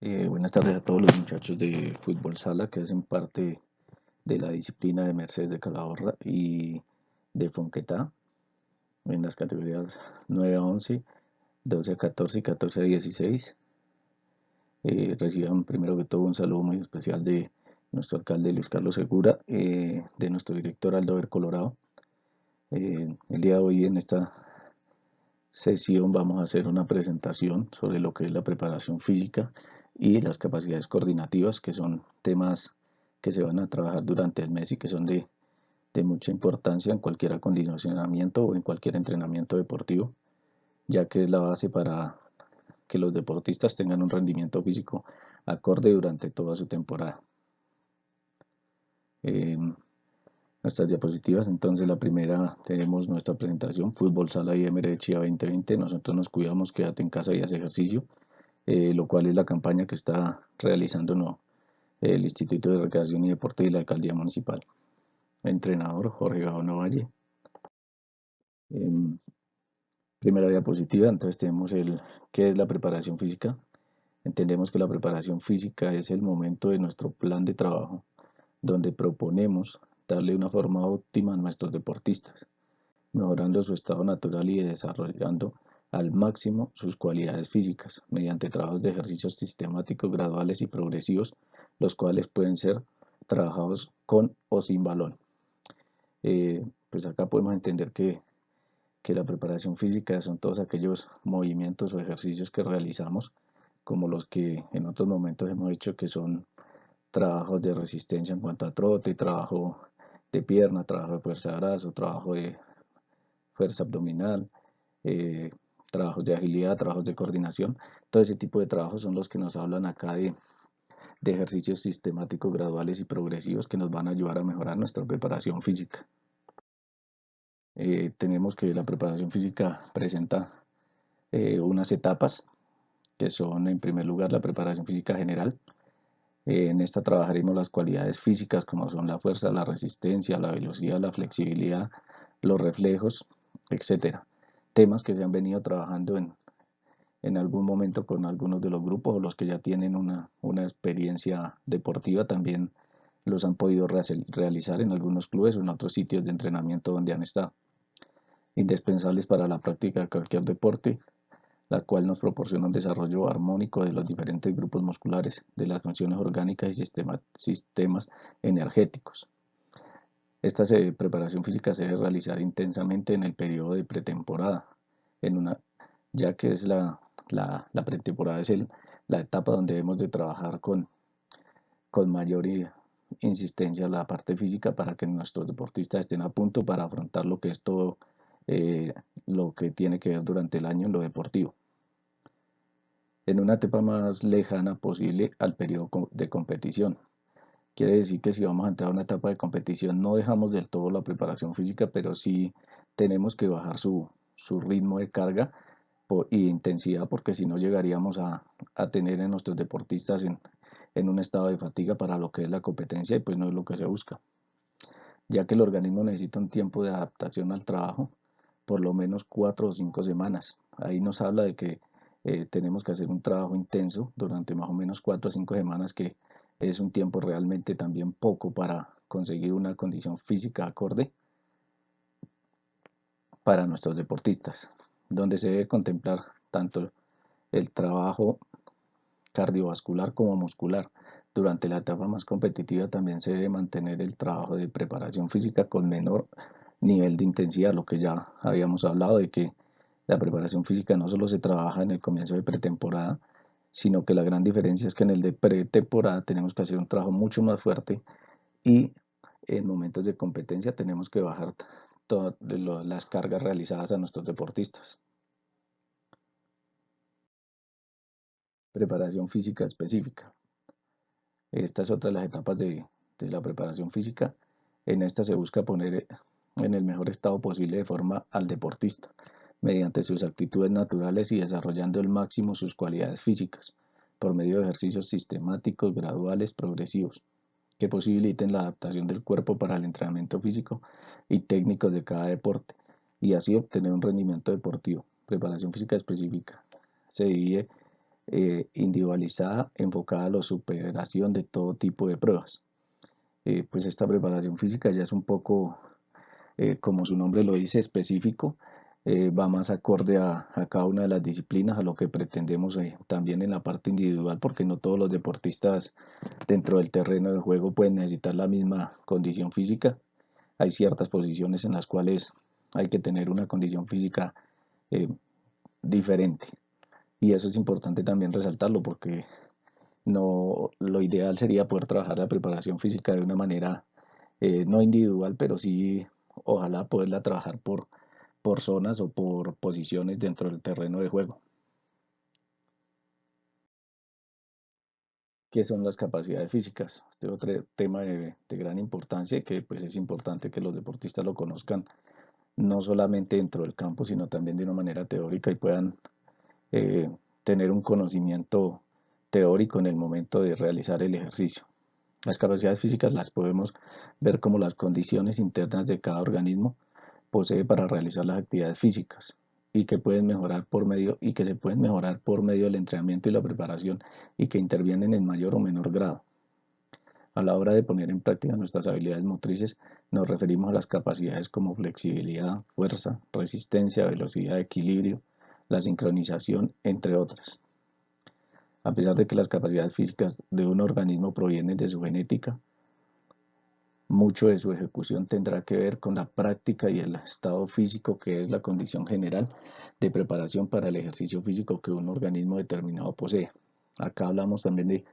Buenas tardes a todos los muchachos de Fútbol Sala que hacen parte de la disciplina de Mercedes de Calahorra y de Fonquetá en las categorías 9 a 11, 12 a 14 y 14 a 16. Reciban primero que todo un saludo muy especial de nuestro alcalde Luis Carlos Segura, de nuestro director Aldover Colorado. El día de hoy en esta sesión vamos a hacer una presentación sobre lo que es la preparación física y las capacidades coordinativas, que son temas que se van a trabajar durante el mes y que son de mucha importancia en cualquier acondicionamiento o en cualquier entrenamiento deportivo, ya que es la base para que los deportistas tengan un rendimiento físico acorde durante toda su temporada. Nuestras diapositivas, entonces la primera tenemos nuestra presentación Fútbol Sala IM de Chía 2020. Nosotros nos cuidamos, quédate en casa y haz ejercicio, lo cual es la campaña que está realizando el Instituto de Recreación y Deporte y la Alcaldía Municipal. Entrenador Jorge Gaona Valle. Primera diapositiva, entonces tenemos qué es la preparación física. Entendemos que la preparación física es el momento de nuestro plan de trabajo donde proponemos darle una forma óptima a nuestros deportistas, mejorando su estado natural y desarrollando al máximo sus cualidades físicas mediante trabajos de ejercicios sistemáticos, graduales y progresivos, los cuales pueden ser trabajados con o sin balón. Pues acá podemos entender que la preparación física son todos aquellos movimientos o ejercicios que realizamos, como los que en otros momentos hemos hecho, que son trabajos de resistencia en cuanto a trote, trabajo de pierna, trabajo de fuerza de brazo, trabajo de fuerza abdominal, trabajos de agilidad, trabajos de coordinación. Todo ese tipo de trabajos son los que nos hablan acá de ejercicios sistemáticos, graduales y progresivos que nos van a ayudar a mejorar nuestra preparación física. Tenemos que la preparación física presenta unas etapas que son, en primer lugar, la preparación física general. En esta trabajaremos las cualidades físicas como son la fuerza, la resistencia, la velocidad, la flexibilidad, los reflejos, etcétera. Temas que se han venido trabajando en algún momento con algunos de los grupos, o los que ya tienen una experiencia deportiva también los han podido realizar en algunos clubes o en otros sitios de entrenamiento donde han estado. Indispensables para la práctica de cualquier deporte, la cual nos proporciona un desarrollo armónico de los diferentes grupos musculares, de las funciones orgánicas y sistemas energéticos. Esta preparación física se debe realizar intensamente en el periodo de pretemporada, ya que es la pretemporada es la etapa donde debemos de trabajar con mayor insistencia la parte física para que nuestros deportistas estén a punto para afrontar lo que es todo lo que tiene que ver durante el año en lo deportivo, en una etapa más lejana posible al periodo de competición. Quiere decir que si vamos a entrar a una etapa de competición no dejamos del todo la preparación física, pero sí tenemos que bajar su ritmo de carga y de intensidad, porque si no llegaríamos a tener en nuestros deportistas en un estado de fatiga para lo que es la competencia, y pues no es lo que se busca, ya que el organismo necesita un tiempo de adaptación al trabajo, por lo menos 4 o 5 semanas. Ahí nos habla de que tenemos que hacer un trabajo intenso durante más o menos 4 o 5 semanas, que es un tiempo realmente también poco para conseguir una condición física acorde para nuestros deportistas, donde se debe contemplar tanto el trabajo cardiovascular como muscular. Durante la etapa más competitiva también se debe mantener el trabajo de preparación física con menor nivel de intensidad, lo que ya habíamos hablado de que la preparación física no solo se trabaja en el comienzo de pretemporada, sino que la gran diferencia es que en el de pretemporada tenemos que hacer un trabajo mucho más fuerte, y en momentos de competencia tenemos que bajar todas las cargas realizadas a nuestros deportistas. Preparación física específica. Esta es otra de las etapas de la preparación física. En esta se busca poner en el mejor estado posible de forma al deportista, mediante sus actitudes naturales y desarrollando al máximo sus cualidades físicas, por medio de ejercicios sistemáticos, graduales, progresivos, que posibiliten la adaptación del cuerpo para el entrenamiento físico y técnicos de cada deporte, y así obtener un rendimiento deportivo. Preparación física específica se divide individualizada, enfocada a la superación de todo tipo de pruebas. Pues esta preparación física ya es un poco, como su nombre lo dice, específico, va más acorde a cada una de las disciplinas, a lo que pretendemos también en la parte individual, porque no todos los deportistas dentro del terreno de juego pueden necesitar la misma condición física. Hay ciertas posiciones en las cuales hay que tener una condición física eh, diferente. Y eso es importante también resaltarlo porque no, lo ideal sería poder trabajar la preparación física de una manera no individual, pero sí ojalá poderla trabajar por zonas o por posiciones dentro del terreno de juego. ¿Qué son las capacidades físicas? Este es otro tema de gran importancia y que pues es importante que los deportistas lo conozcan no solamente dentro del campo, sino también de una manera teórica y puedan eh, tener un conocimiento teórico en el momento de realizar el ejercicio. Las capacidades físicas las podemos ver como las condiciones internas de cada organismo posee para realizar las actividades físicas y que pueden mejorar por medio y que se pueden mejorar por medio del entrenamiento y la preparación y que intervienen en mayor o menor grado. A la hora de poner en práctica nuestras habilidades motrices, nos referimos a las capacidades como flexibilidad, fuerza, resistencia, velocidad, equilibrio, la sincronización, entre otras. A pesar de que las capacidades físicas de un organismo provienen de su genética, mucho de su ejecución tendrá que ver con la práctica y el estado físico, que es la condición general de preparación para el ejercicio físico que un organismo determinado posee. Acá hablamos también de,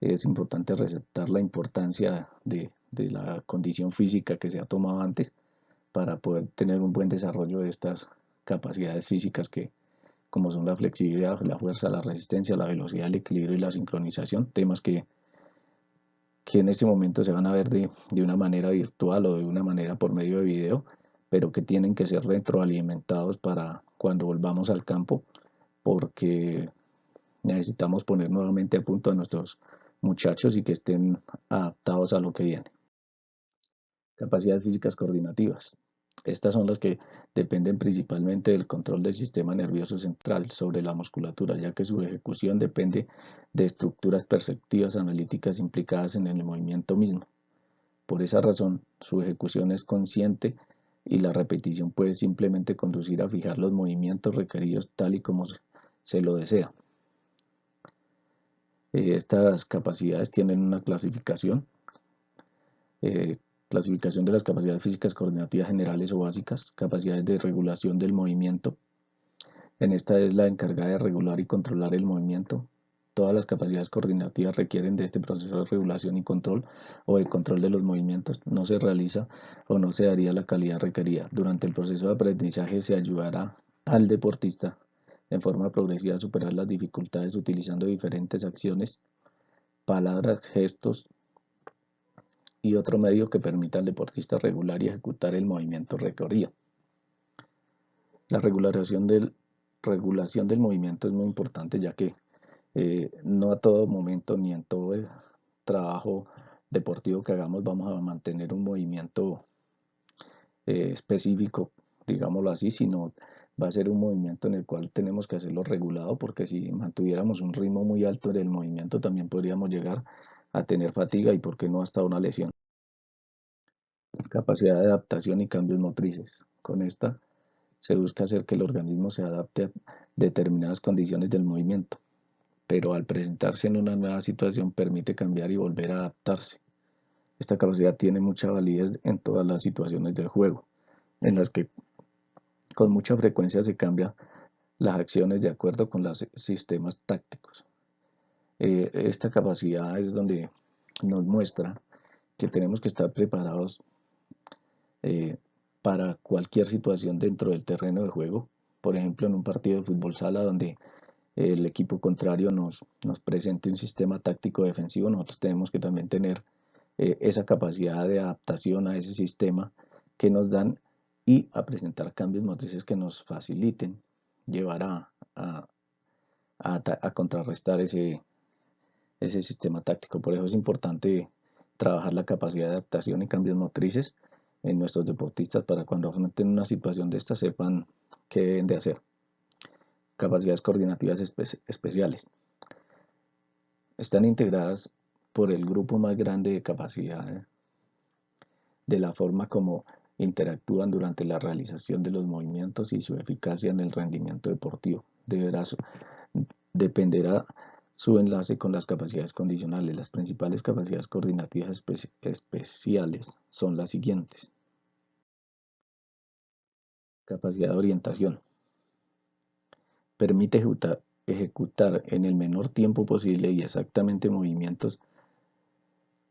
es importante resaltar la importancia de la condición física que se ha tomado antes para poder tener un buen desarrollo de estas capacidades físicas que, como son la flexibilidad, la fuerza, la resistencia, la velocidad, el equilibrio y la sincronización, temas que en este momento se van a ver de una manera virtual o de una manera por medio de video, pero que tienen que ser retroalimentados para cuando volvamos al campo, porque necesitamos poner nuevamente a punto a nuestros muchachos y que estén adaptados a lo que viene. Capacidades físicas coordinativas. Estas son las que dependen principalmente del control del sistema nervioso central sobre la musculatura, ya que su ejecución depende de estructuras perceptivas analíticas implicadas en el movimiento mismo. Por esa razón, su ejecución es consciente y la repetición puede simplemente conducir a fijar los movimientos requeridos tal y como se lo desea. Estas capacidades tienen una clasificación. Clasificación de las capacidades físicas coordinativas generales o básicas, capacidades de regulación del movimiento. En esta es la encargada de regular y controlar el movimiento. Todas las capacidades coordinativas requieren de este proceso de regulación y control o de control de los movimientos. No se realiza o no se daría la calidad requerida. Durante el proceso de aprendizaje se ayudará al deportista en forma progresiva a superar las dificultades utilizando diferentes acciones, palabras, gestos, y otro medio que permita al deportista regular y ejecutar el movimiento requerido. La regulación del movimiento es muy importante, ya que no a todo momento ni en todo el trabajo deportivo que hagamos vamos a mantener un movimiento específico, digámoslo así, sino va a ser un movimiento en el cual tenemos que hacerlo regulado, porque si mantuviéramos un ritmo muy alto del movimiento también podríamos llegar a tener fatiga y por qué no hasta una lesión. Capacidad de adaptación y cambios motrices. Con esta se busca hacer que el organismo se adapte a determinadas condiciones del movimiento, pero al presentarse en una nueva situación permite cambiar y volver a adaptarse. Esta capacidad tiene mucha validez en todas las situaciones del juego, en las que con mucha frecuencia se cambian las acciones de acuerdo con los sistemas tácticos. Esta capacidad es donde nos muestra que tenemos que estar preparados eh, para cualquier situación dentro del terreno de juego. Por ejemplo, en un partido de fútbol sala donde el equipo contrario nos presente un sistema táctico defensivo, nosotros tenemos que también tener esa capacidad de adaptación a ese sistema que nos dan y a presentar cambios motrices que nos faciliten llevar a contrarrestar ese sistema táctico. Por eso es importante trabajar la capacidad de adaptación y cambios motrices en nuestros deportistas para cuando afronten una situación de esta sepan qué deben de hacer. Capacidades coordinativas especiales. Están integradas por el grupo más grande de capacidades, de la forma como interactúan durante la realización de los movimientos y su eficacia en el rendimiento deportivo. Dependerá su enlace con las capacidades condicionales. Las principales capacidades coordinativas especiales son las siguientes. Capacidad de orientación. Permite ejecutar en el menor tiempo posible y exactamente movimientos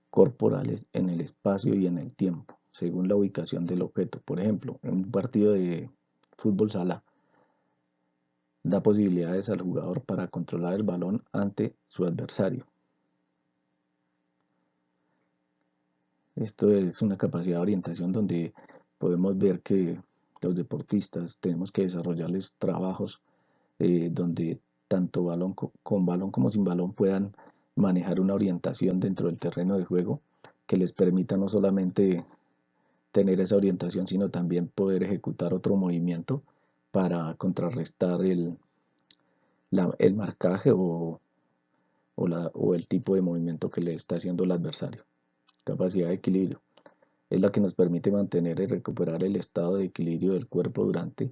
corporales en el espacio y en el tiempo, según la ubicación del objeto. Por ejemplo, en un partido de fútbol sala, da posibilidades al jugador para controlar el balón ante su adversario. Esto es una capacidad de orientación donde podemos ver que los deportistas tenemos que desarrollarles trabajos donde tanto con balón como sin balón puedan manejar una orientación dentro del terreno de juego que les permita no solamente tener esa orientación, sino también poder ejecutar otro movimiento para contrarrestar el marcaje o el tipo de movimiento que le está haciendo el adversario. Capacidad de equilibrio. Es la que nos permite mantener y recuperar el estado de equilibrio del cuerpo durante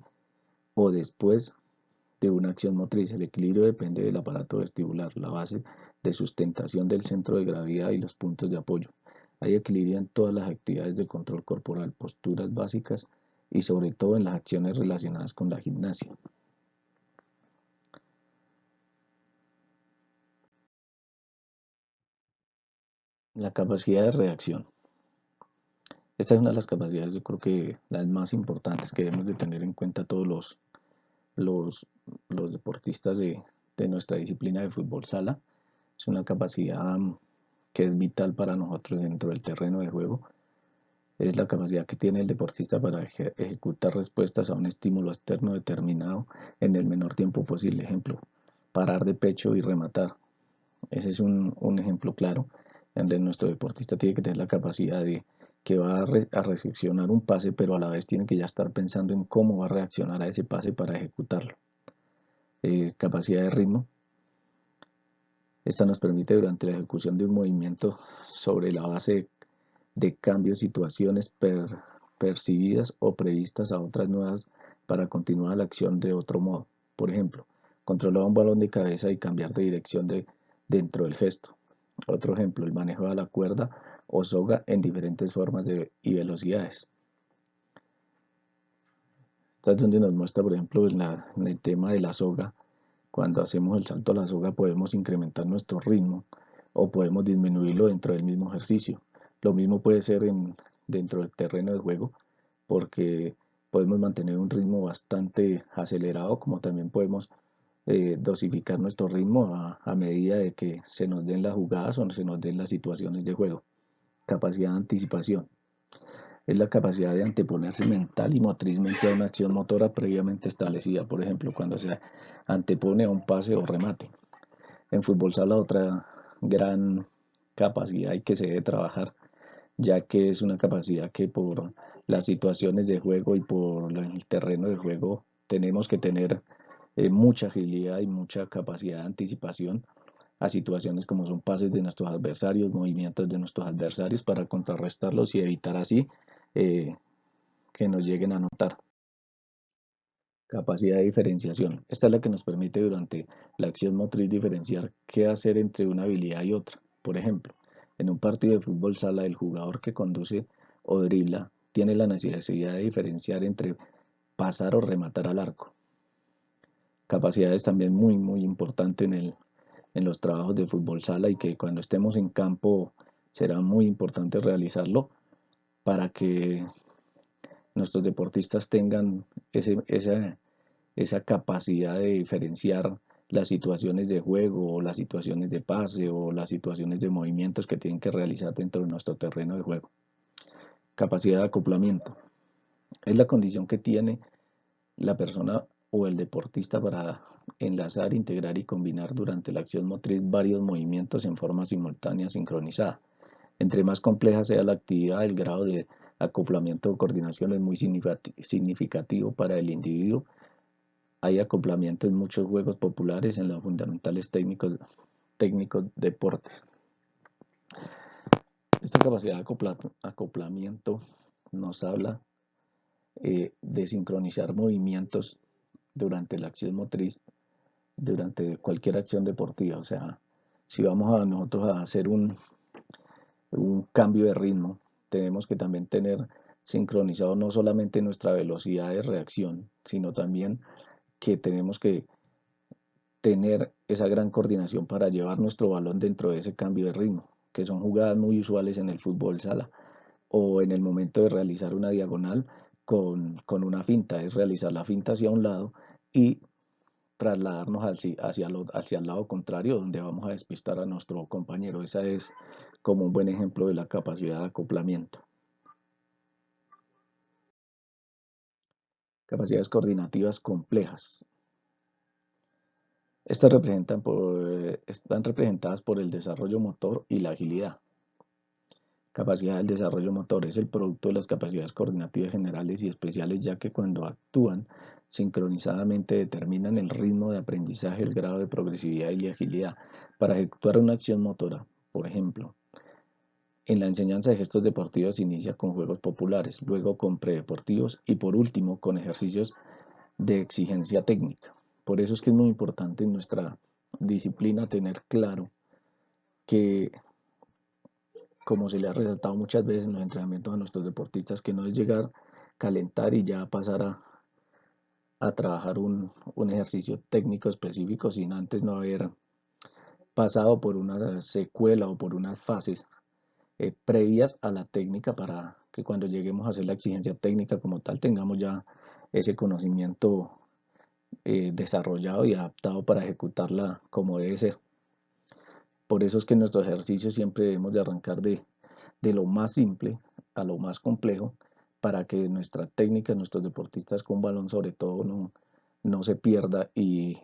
o después de una acción motriz. El equilibrio depende del aparato vestibular, la base de sustentación del centro de gravedad y los puntos de apoyo. Hay equilibrio en todas las actividades de control corporal, posturas básicas y sobre todo en las acciones relacionadas con la gimnasia. La capacidad de reacción. Esta es una de las capacidades, yo creo que las más importantes que debemos de tener en cuenta todos los, los deportistas de nuestra disciplina de fútbol sala. Es una capacidad que es vital para nosotros dentro del terreno de juego. Es la capacidad que tiene el deportista para ejecutar respuestas a un estímulo externo determinado en el menor tiempo posible. Ejemplo, parar de pecho y rematar. Ese es un ejemplo claro donde nuestro deportista tiene que tener la capacidad de que va a recepcionar un pase, pero a la vez tiene que ya estar pensando en cómo va a reaccionar a ese pase para ejecutarlo. Capacidad de ritmo. Esta nos permite durante la ejecución de un movimiento sobre la base de cambios, situaciones percibidas o previstas a otras nuevas para continuar la acción de otro modo. Por ejemplo, controlar un balón de cabeza y cambiar de dirección dentro del gesto. Otro ejemplo, el manejo de la cuerda o soga en diferentes formas y velocidades. Esta es donde nos muestra, por ejemplo, en el tema de la soga. Cuando hacemos el salto a la soga podemos incrementar nuestro ritmo o podemos disminuirlo dentro del mismo ejercicio. Lo mismo puede ser dentro del terreno de juego porque podemos mantener un ritmo bastante acelerado, como también podemos dosificar nuestro ritmo a medida de que se nos den las jugadas o se nos den las situaciones de juego. Capacidad de anticipación. Es la capacidad de anteponerse mental y motrizmente a una acción motora previamente establecida, por ejemplo, cuando se antepone a un pase o remate. En fútbol sala otra gran capacidad y que se debe trabajar, ya que es una capacidad que por las situaciones de juego y por el terreno de juego tenemos que tener mucha agilidad y mucha capacidad de anticipación a situaciones como son pases de nuestros adversarios, movimientos de nuestros adversarios para contrarrestarlos y evitar así eh, que nos lleguen a anotar. Capacidad de diferenciación. Esta es la que nos permite durante la acción motriz diferenciar qué hacer entre una habilidad y otra. Por ejemplo, en un partido de fútbol sala, el jugador que conduce o dribla tiene la necesidad de diferenciar entre pasar o rematar al arco. Capacidades también muy importante en los trabajos de fútbol sala y que cuando estemos en campo será muy importante realizarlo para que nuestros deportistas tengan esa capacidad de diferenciar las situaciones de juego o las situaciones de pase o las situaciones de movimientos que tienen que realizar dentro de nuestro terreno de juego. Capacidad de acoplamiento. Es la condición que tiene la persona o el deportista para enlazar, integrar y combinar durante la acción motriz varios movimientos en forma simultánea sincronizada. Entre más compleja sea la actividad, el grado de acoplamiento o coordinación es muy significativo para el individuo hay acoplamiento en muchos juegos populares en los fundamentales técnicos deportes. Esta capacidad de acoplamiento nos habla de sincronizar movimientos durante la acción motriz, durante cualquier acción deportiva. O sea, si vamos a nosotros a hacer un cambio de ritmo, tenemos que también tener sincronizado no solamente nuestra velocidad de reacción, sino también que tenemos que tener esa gran coordinación para llevar nuestro balón dentro de ese cambio de ritmo, que son jugadas muy usuales en el fútbol sala o en el momento de realizar una diagonal con una finta, es realizar la finta hacia un lado y trasladarnos hacia el lado contrario donde vamos a despistar a nuestro compañero. Esa es como un buen ejemplo de la capacidad de acoplamiento. Capacidades coordinativas complejas. Estas están representadas por el desarrollo motor y la agilidad. Capacidad del desarrollo motor es el producto de las capacidades coordinativas generales y especiales, ya que cuando actúan sincronizadamente determinan el ritmo de aprendizaje, el grado de progresividad y la agilidad para ejecutar una acción motora. Por ejemplo, en la enseñanza de gestos deportivos se inicia con juegos populares, luego con predeportivos y por último con ejercicios de exigencia técnica. Por eso es que es muy importante en nuestra disciplina tener claro que, como se le ha resaltado muchas veces en los entrenamientos a nuestros deportistas, que no es llegar, calentar y ya pasar a trabajar un ejercicio técnico específico sin antes no haber pasado por una secuela o por unas fases previas a la técnica para que cuando lleguemos a hacer la exigencia técnica como tal tengamos ya ese conocimiento desarrollado y adaptado para ejecutarla como debe ser. Por eso es que en nuestros ejercicios siempre debemos de arrancar de lo más simple a lo más complejo para que nuestra técnica, nuestros deportistas con balón sobre todo no se pierda y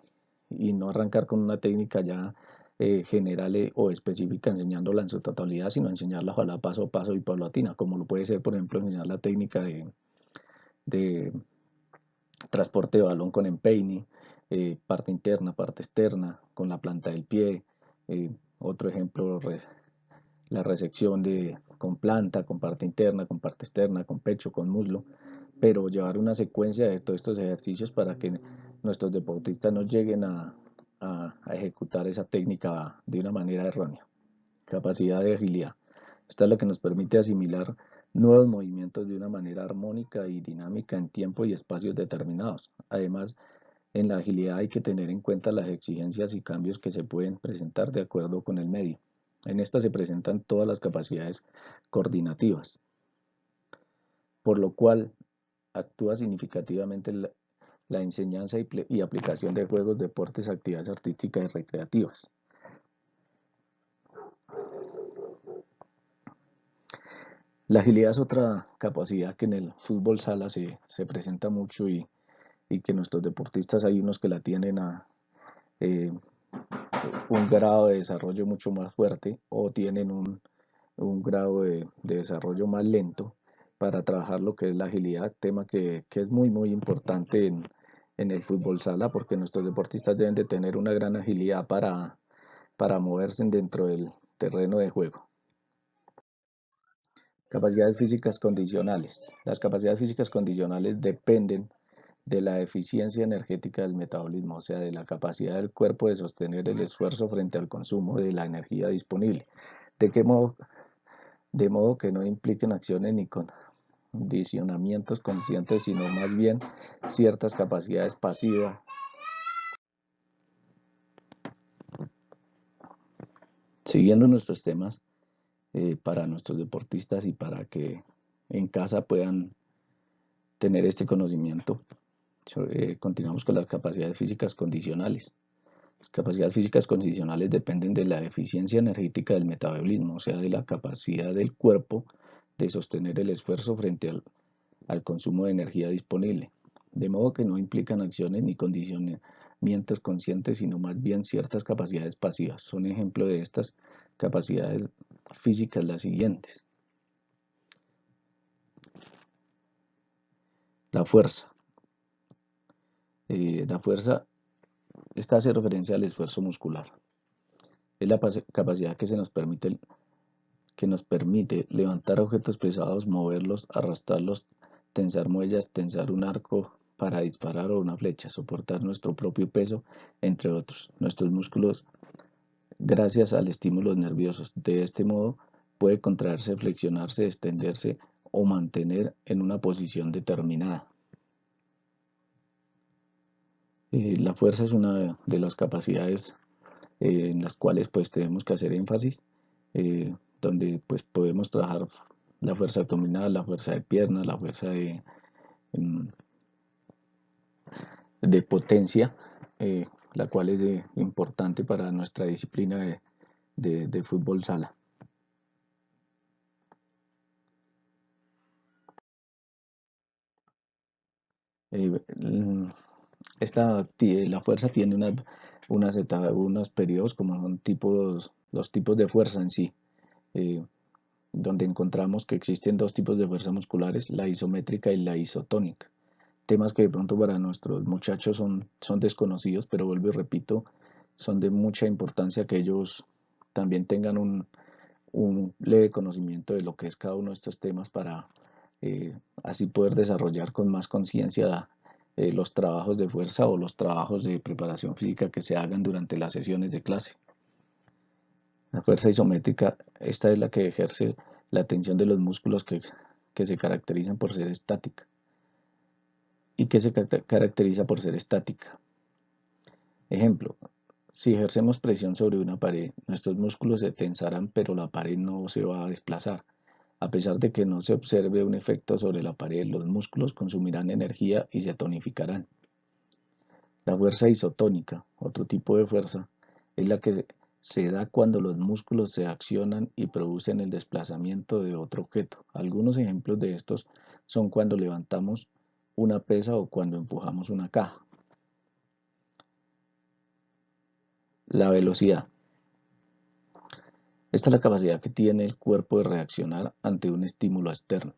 no arrancar con una técnica ya general o específica enseñándola en su totalidad, sino enseñarla ojalá paso a paso y paulatina, como lo puede ser por ejemplo enseñar la técnica de transporte de balón con empeine, parte interna, parte externa, con la planta del pie. Otro ejemplo, la resección con planta, con parte interna, con parte externa, con pecho, con muslo, pero llevar una secuencia de todos estos ejercicios para que nuestros deportistas no lleguen a ejecutar esa técnica de una manera errónea. Capacidad de agilidad. Esta es la que nos permite asimilar nuevos movimientos de una manera armónica y dinámica en tiempo y espacios determinados. Además, en la agilidad hay que tener en cuenta las exigencias y cambios que se pueden presentar de acuerdo con el medio. En esta se presentan todas las capacidades coordinativas, por lo cual actúa significativamente la enseñanza y aplicación de juegos, deportes, actividades artísticas y recreativas. La agilidad es otra capacidad que en el fútbol sala se presenta mucho y que nuestros deportistas hay unos que la tienen a un grado de desarrollo mucho más fuerte o tienen un grado de desarrollo más lento para trabajar lo que es la agilidad, tema que es muy importante en el fútbol sala porque nuestros deportistas deben de tener una gran agilidad para moverse dentro del terreno de juego. Capacidades físicas condicionales. Las capacidades físicas condicionales dependen de la eficiencia energética del metabolismo, o sea, de la capacidad del cuerpo de sostener el esfuerzo frente al consumo de la energía disponible. ¿De qué modo? De modo que no impliquen acciones ni condicionamientos conscientes, sino más bien ciertas capacidades pasivas. Siguiendo nuestros temas, para nuestros deportistas y para que en casa puedan tener este conocimiento, continuamos con las capacidades físicas condicionales. Las capacidades físicas condicionales dependen de la eficiencia energética del metabolismo, o sea, de la capacidad del cuerpo de sostener el esfuerzo frente al consumo de energía disponible, de modo que no implican acciones ni condicionamientos conscientes, sino más bien ciertas capacidades pasivas. Son ejemplo de estas capacidades físicas las siguientes. La fuerza. La fuerza, esta hace referencia al esfuerzo muscular. Es la capacidad que nos permite levantar objetos pesados, moverlos, arrastrarlos, tensar muellas, tensar un arco para disparar o una flecha, soportar nuestro propio peso, entre otros. Nuestros músculos, gracias al estímulos nerviosos, de este modo puede contraerse, flexionarse, extenderse o mantener en una posición determinada. La fuerza es una de las capacidades en las cuales pues tenemos que hacer énfasis, donde pues podemos trabajar la fuerza abdominal, la fuerza de pierna, la fuerza em, de potencia, la cual es importante para nuestra disciplina de fútbol sala. Eh, la fuerza tiene unos periodos como son los tipos de fuerza en sí, eh, donde encontramos que existen dos tipos de fuerza musculares, la isométrica y la isotónica. Temas que de pronto para nuestros muchachos son desconocidos, pero vuelvo y repito, son de mucha importancia que ellos también tengan un leve conocimiento de lo que es cada uno de estos temas para así poder desarrollar con más conciencia los trabajos de fuerza o los trabajos de preparación física que se hagan durante las sesiones de clase. La fuerza isométrica, esta es la que ejerce la tensión de los músculos que se caracterizan por ser estática. ¿Y que se caracteriza por ser estática? Ejemplo, si ejercemos presión sobre una pared, nuestros músculos se tensarán, pero la pared no se va a desplazar. A pesar de que no se observe un efecto sobre la pared, los músculos consumirán energía y se tonificarán. La fuerza isotónica, otro tipo de fuerza, es la que se da cuando los músculos se accionan y producen el desplazamiento de otro objeto. Algunos ejemplos de estos son cuando levantamos una pesa o cuando empujamos una caja. La velocidad. Esta es la capacidad que tiene el cuerpo de reaccionar ante un estímulo externo,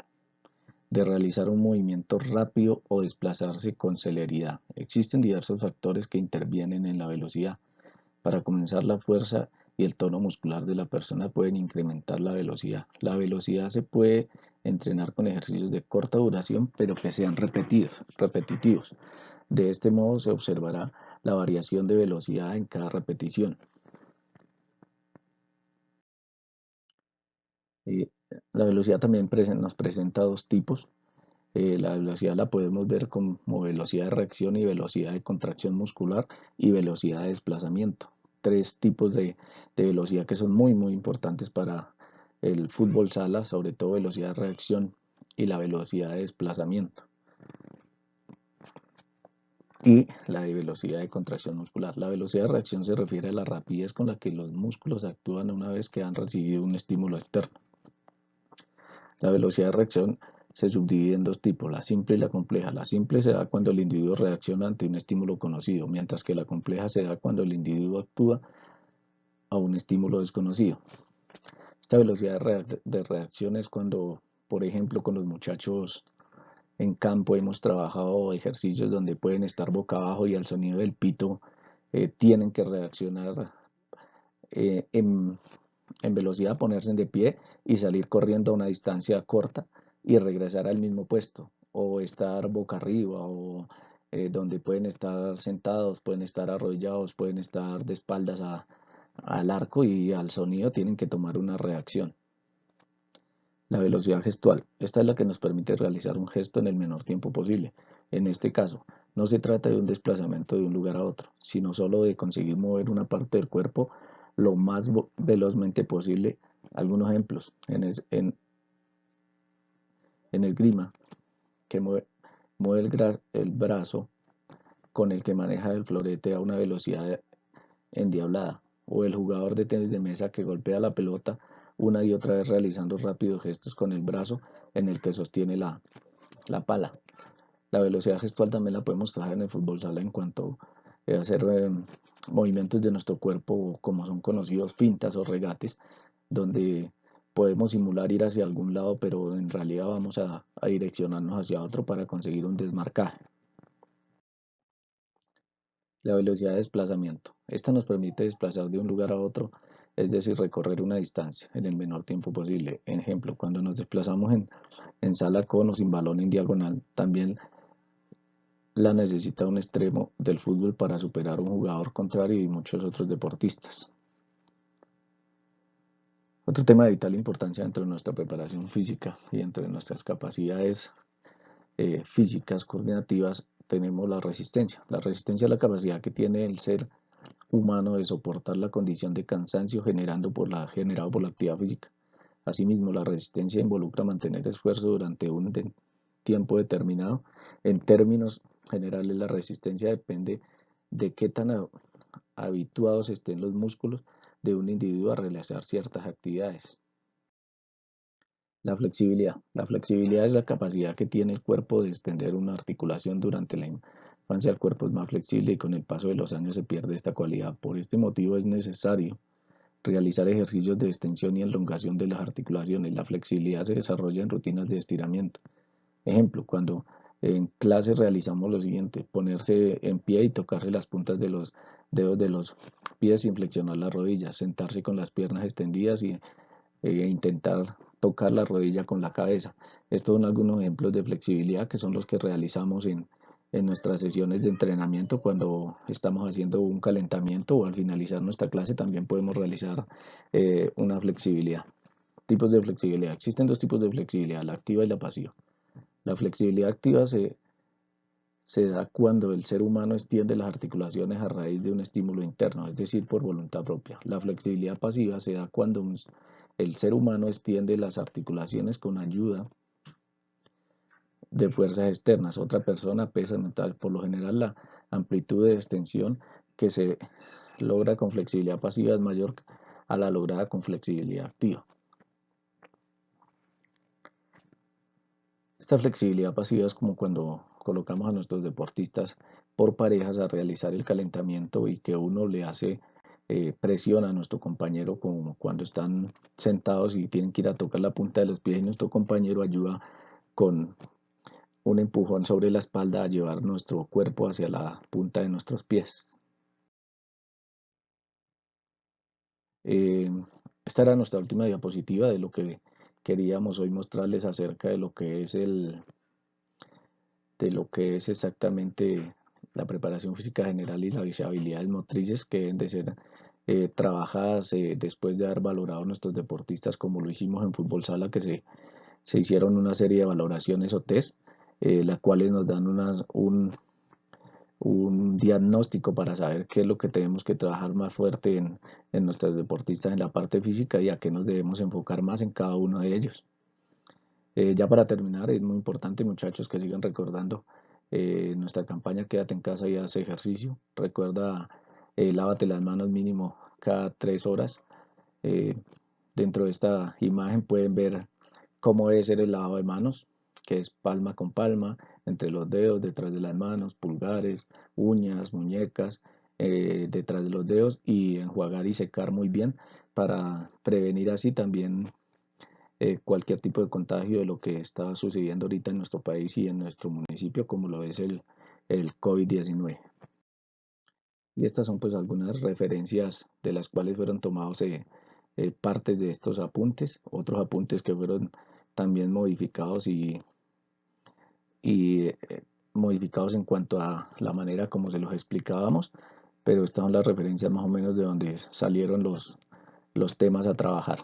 de realizar un movimiento rápido o desplazarse con celeridad. Existen diversos factores que intervienen en la velocidad. Para comenzar, la fuerza y el tono muscular de la persona pueden incrementar la velocidad. La velocidad se puede entrenar con ejercicios de corta duración, pero que sean repetitivos. De este modo se observará la variación de velocidad en cada repetición. Eh, la velocidad también nos presenta dos tipos. La velocidad la podemos ver como velocidad de reacción y velocidad de contracción muscular y velocidad de desplazamiento. Tres tipos de velocidad que son muy importantes para el fútbol sala, sobre todo velocidad de reacción y la velocidad de desplazamiento. Y la de velocidad de contracción muscular. La velocidad de reacción se refiere a la rapidez con la que los músculos actúan una vez que han recibido un estímulo externo. La velocidad de reacción se subdivide en dos tipos, la simple y la compleja. La simple se da cuando el individuo reacciona ante un estímulo conocido, mientras que la compleja se da cuando el individuo actúa a un estímulo desconocido. Esta velocidad de reacción es cuando, por ejemplo, con los muchachos en campo hemos trabajado ejercicios donde pueden estar boca abajo y al sonido del pito tienen que reaccionar en velocidad, ponerse de pie y salir corriendo a una distancia corta y regresar al mismo puesto, o estar boca arriba, o donde pueden estar sentados, pueden estar arrodillados, pueden estar de espaldas al arco y al sonido tienen que tomar una reacción. La velocidad gestual. Esta es la que nos permite realizar un gesto en el menor tiempo posible. En este caso, no se trata de un desplazamiento de un lugar a otro, sino solo de conseguir mover una parte del cuerpo lo más velozmente posible. Algunos ejemplos en esgrima, que mueve el brazo con el que maneja el florete a una velocidad endiablada, o el jugador de tenis de mesa que golpea la pelota una y otra vez realizando rápidos gestos con el brazo en el que sostiene la pala. La velocidad gestual también la podemos trabajar en el fútbol sala en cuanto a hacer movimientos de nuestro cuerpo como son conocidos fintas o regates, donde podemos simular ir hacia algún lado, pero en realidad vamos a direccionarnos hacia otro para conseguir un desmarcaje. La velocidad de desplazamiento. Esta nos permite desplazar de un lugar a otro, es decir, recorrer una distancia en el menor tiempo posible. Ejemplo, cuando nos desplazamos en sala con o sin balón en diagonal, también la necesita un extremo del fútbol para superar a un jugador contrario y muchos otros deportistas. Otro tema de vital importancia dentro de nuestra preparación física y entre nuestras capacidades físicas coordinativas tenemos la resistencia. La resistencia es la capacidad que tiene el ser humano de soportar la condición de cansancio generado por la actividad física. Asimismo, la resistencia involucra mantener esfuerzo durante un tiempo determinado. En términos generales, la resistencia depende de qué tan habituados estén los músculos de un individuo a realizar ciertas actividades. La flexibilidad. La flexibilidad es la capacidad que tiene el cuerpo de extender una articulación durante la infancia. El cuerpo es más flexible y con el paso de los años se pierde esta cualidad. Por este motivo es necesario realizar ejercicios de extensión y elongación de las articulaciones. La flexibilidad se desarrolla en rutinas de estiramiento. Ejemplo, cuando en clase realizamos lo siguiente: ponerse en pie y tocarse las puntas de los dedos de los pies sin flexionar las rodillas, sentarse con las piernas extendidas y intentar tocar la rodilla con la cabeza. Estos son algunos ejemplos de flexibilidad que son los que realizamos en nuestras sesiones de entrenamiento cuando estamos haciendo un calentamiento o al finalizar nuestra clase también podemos realizar una flexibilidad. Tipos de flexibilidad. Existen dos tipos de flexibilidad, la activa y la pasiva. La flexibilidad activa se da cuando el ser humano extiende las articulaciones a raíz de un estímulo interno, es decir, por voluntad propia. La flexibilidad pasiva se da cuando el ser humano extiende las articulaciones con ayuda de fuerzas externas. Otra persona pesa mental. Por lo general, la amplitud de extensión que se logra con flexibilidad pasiva es mayor a la lograda con flexibilidad activa. Esta flexibilidad pasiva es como cuando colocamos a nuestros deportistas por parejas a realizar el calentamiento y que uno le hace presión a nuestro compañero como cuando están sentados y tienen que ir a tocar la punta de los pies y nuestro compañero ayuda con un empujón sobre la espalda a llevar nuestro cuerpo hacia la punta de nuestros pies. Eh, Esta era nuestra última diapositiva de lo que queríamos hoy mostrarles acerca de lo que es exactamente la preparación física general y las habilidades motrices que deben de ser trabajadas después de haber valorado a nuestros deportistas como lo hicimos en fútbol sala, que se hicieron una serie de valoraciones o test, las cuales nos dan un diagnóstico para saber qué es lo que tenemos que trabajar más fuerte en nuestros deportistas en la parte física y a qué nos debemos enfocar más en cada uno de ellos. Ya para terminar, es muy importante, muchachos, que sigan recordando nuestra campaña Quédate en casa y haz ejercicio. Recuerda, lávate las manos mínimo cada 3 horas. Eh, Dentro de esta imagen pueden ver cómo debe ser el lavado de manos, que es palma con palma, entre los dedos, detrás de las manos, pulgares, uñas, muñecas, detrás de los dedos y enjuagar y secar muy bien para prevenir así también cualquier tipo de contagio de lo que está sucediendo ahorita en nuestro país y en nuestro municipio, como lo es el COVID-19. Y estas son pues algunas referencias de las cuales fueron tomados partes de estos apuntes, otros apuntes que fueron también modificados y modificados en cuanto a la manera como se los explicábamos, pero estas son las referencias más o menos de donde salieron los temas a trabajar.